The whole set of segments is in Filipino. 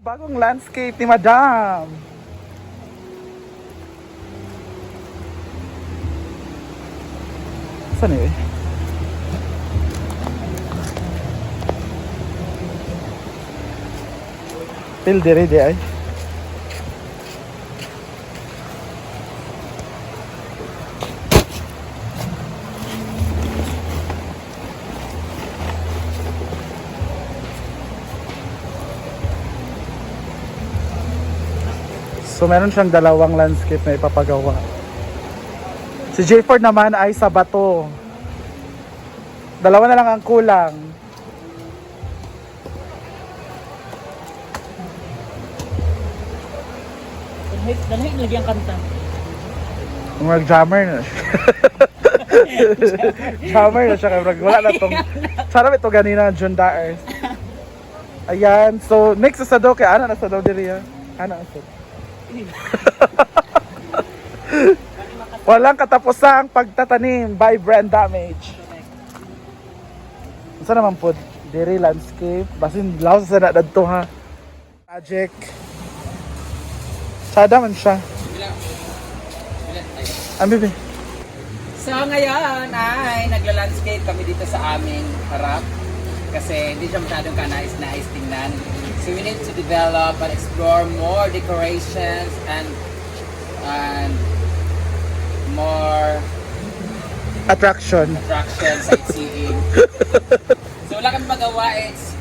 Bagong landscape ni Madam. Saan eh? Pil diri di ay. So meron siyang dalawang landscape na ipapagawa. Si J4 naman ay sa bato. Dalawa na lang ang kulang. Dalhin lagi ang kanta. Mag-jammer na siya. Jammer na siya. Wala na tong... Sarap ito ganina, June Daers. Ayan. So, next sa daw kay Ana na sa daw diri. Ana na sa Walang katapusang pagtatanim by brand damage. Saan naman po? Diri landscape. Basin laos sa nadadto ha. Project. Sada man siya. Bibi. So ngayon ay nagla-landscape kami dito sa aming harap. Kasi hindi siya masyadong kanais-nais tingnan. So we need to develop and explore more decorations and more Attraction. sightseeing. So wala kami magawa, it's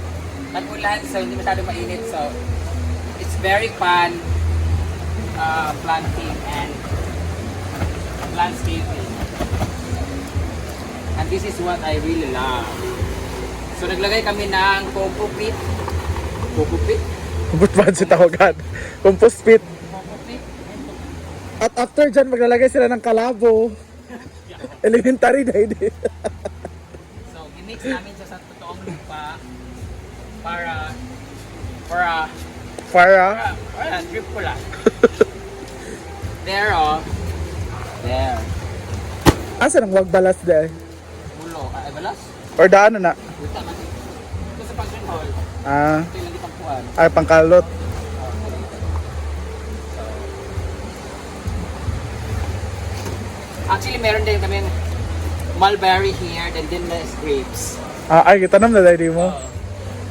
tag-ulan, so hindi masyadong mainit. So it's very fun planting and landscaping. And this is what I really love. So naglagay kami ng coco pit. Coco pit? Kubot ba si tawagan? Compost pit. Coco pit? At after dyan, maglalagay sila ng kalabo. Elementary na hindi. So i-mix namin siya sa totoong lupa para trip ko lang. There oh. There. Asa nang wag balas de? Mulo. Ay, balas? Or daan na? Wait naman. Ito sa function hall. Ah, Ito yung lagi tampuan. ay pangkalot. Actually, meron din kami mulberry here, then there's grapes. Ay, kitanam na dahil mo.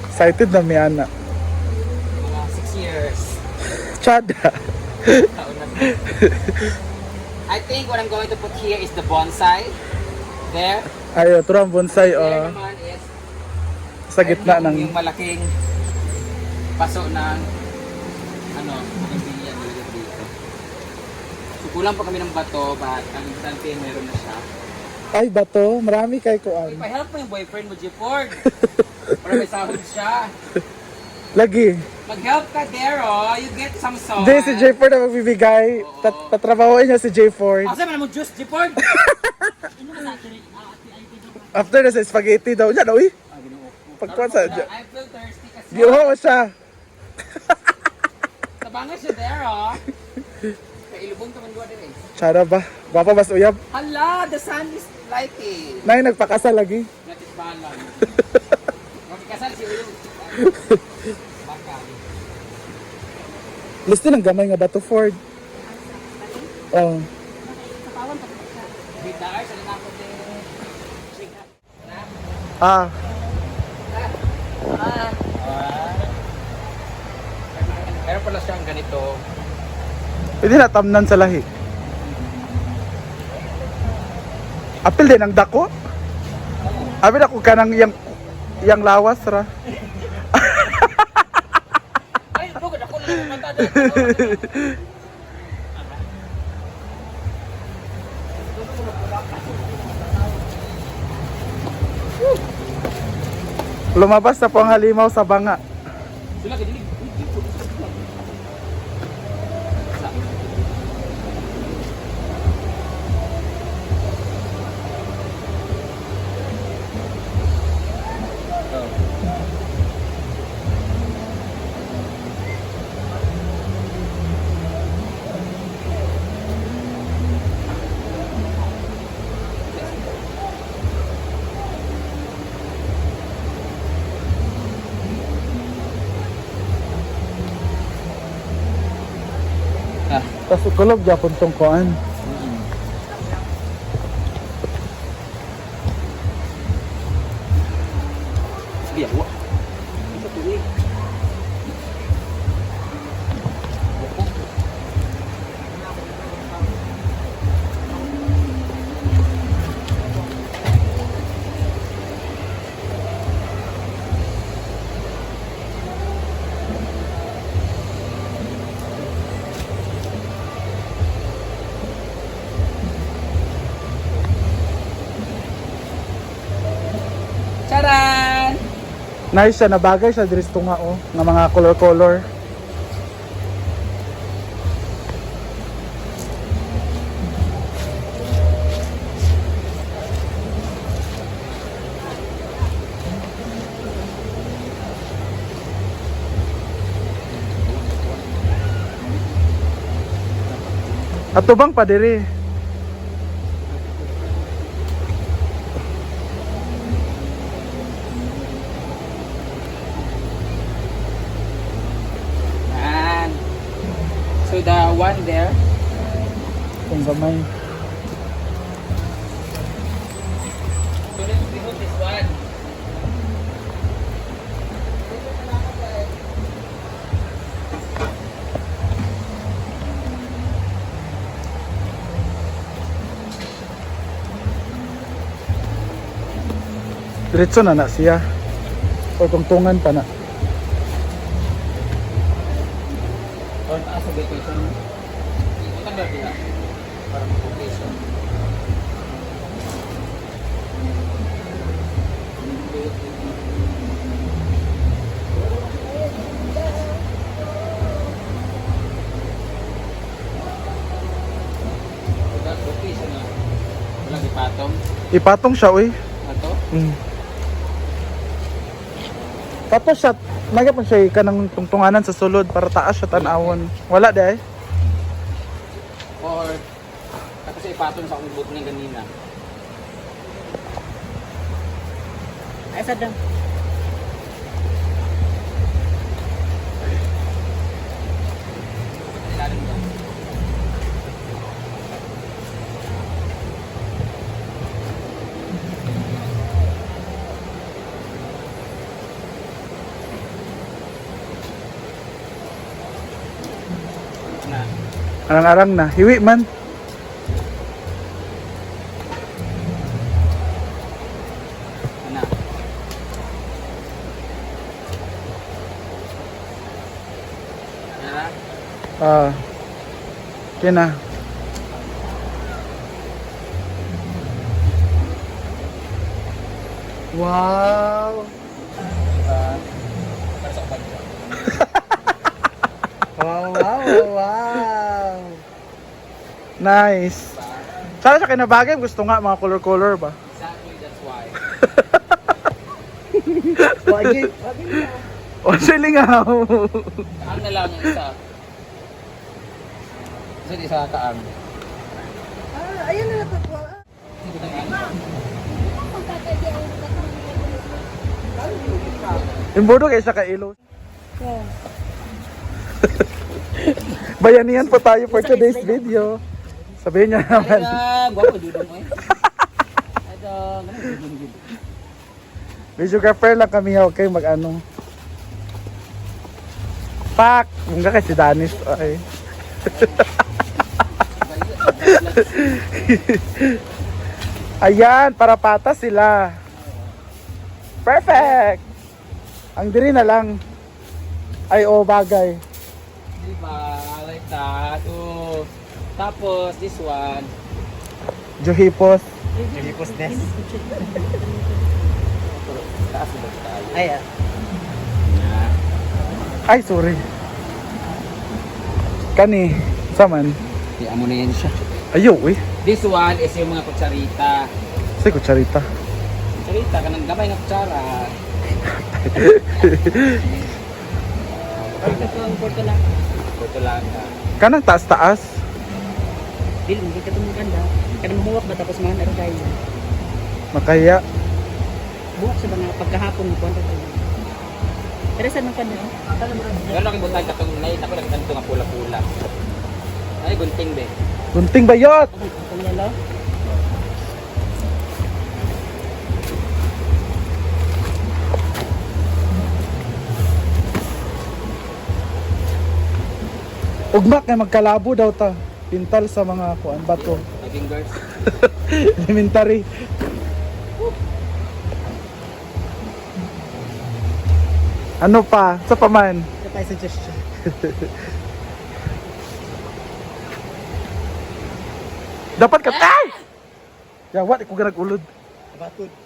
Excited na mi ana. Mga 6 years. Chada. Taon na. I think what I'm going to put here is the bonsai. There. Ay, turang bonsai There naman is sa gitna ng yung malaking paso ng bumbilya nilagay dito. So kulang pa kami ng bato, but ang importante meron na siya. ay bato, marami kay kuan. Pa-help mo yung boyfriend mo, G-Ford. Para may sahod siya. Lagi. Mag-help ka there, oh. You get some salt. Di si J4 na magbibigay. Tatrabahoin niya si J4. Asa man mo juice, G-Ford? After na sa spaghetti daw niya, uy. Pagkuhan sa I feel thirsty kasi. Giuho mo siya. Tabangan siya there, oh. Kailubong ka man doon din eh. Chara ba? Gwapa mas uyab. Hala, the sun is lighting. Nay, nagpakasal lagi. Natit balan. Magkasal si Ulo. Baka. Listo ng gamay nga bato, Ford. Oh. Wait, daar, sa nako din. Ah, Meron pala siyang ganito. pwede na tamnan sa lahi. Apil din ang dako. Apil ako kanang yang lawas ra. Ay, bugod ako na yung mata dito. Lumabas na po ang halimaw sa banga. Sila ka dilig. Ah. Tas kulog gyapon tong kuan. Sige, wa. Ito tuloy. Charan! Nice siya, nabagay siya diri sa tunga oh, nga mga color. At tubang pa diri. Yan. So the one there, Kung gamay. so let's remove this one. Diretso na siya. O tungtungan pa na. Or as a vacation. Ito ba bila? Para mag-vacation. Vacation na. Walang ipatong. Ipatong siya oy. Ato? Tapos siya, nagyapon siya kanang tungtunganan sa sulod para taas siya tanawon. Wala day. Or kasi ipatong sa akong boot niya ganina. Ay, sadang. Ilalim ba? Na. Arang-arang na. Hiwi man. Na. Yan na. Kina. Wow. Para sa kapag ko. Wow. Nice. Sana siya kinabagay. Gusto nga mga color ba? Exactly, that's why. O silingaw. Kaang na lang yung isa. Isa kaang. Ayun na po. Imbodo kayo siya ka ilo. Bayanihan po tayo for today's video. Sabihin niya naman. Gwapo dudong mo eh. Ganun dudong. Videographer lang kami, okay, mag-ano. Pak! Mungga kay si Danis. Okay. Ayan, para patas sila. Perfect! Ang diri na lang. Ay, bagay. Diba? Like that. Oh. Tapos, this one. Johipos. Hipos des. Taas mo ba tayo? Ay, Ay, sorry. Kani, saman. Kaya mo na yan siya. Ayaw, eh. This one is yung mga kutsarita. Say, kutsarita. Kutsarita, kanang gamay na kutsara. porto lang. Ito lang ka. Kanang taas-taas. Dili, hindi ka tumuganda. Kada mahuwak ba tapos man ano tayo. Makaya. Buwak sa mga pagkahapon mo kwento tayo. Pero saan man kanda? Pero nakibutay ka itong night. Ako nakita nito nga pula-pula. Ay, gunting be. Gunting bayot. Ito niya lang. Ugmak nga magkalabo daw ta. Pintal sa mga kuan bato. My fingers. Elementary. Ano pa? Sa paman? Ito tayo suggestion. Dapat ka tay! Yawat, ikaw ka nag-ulod. Batod.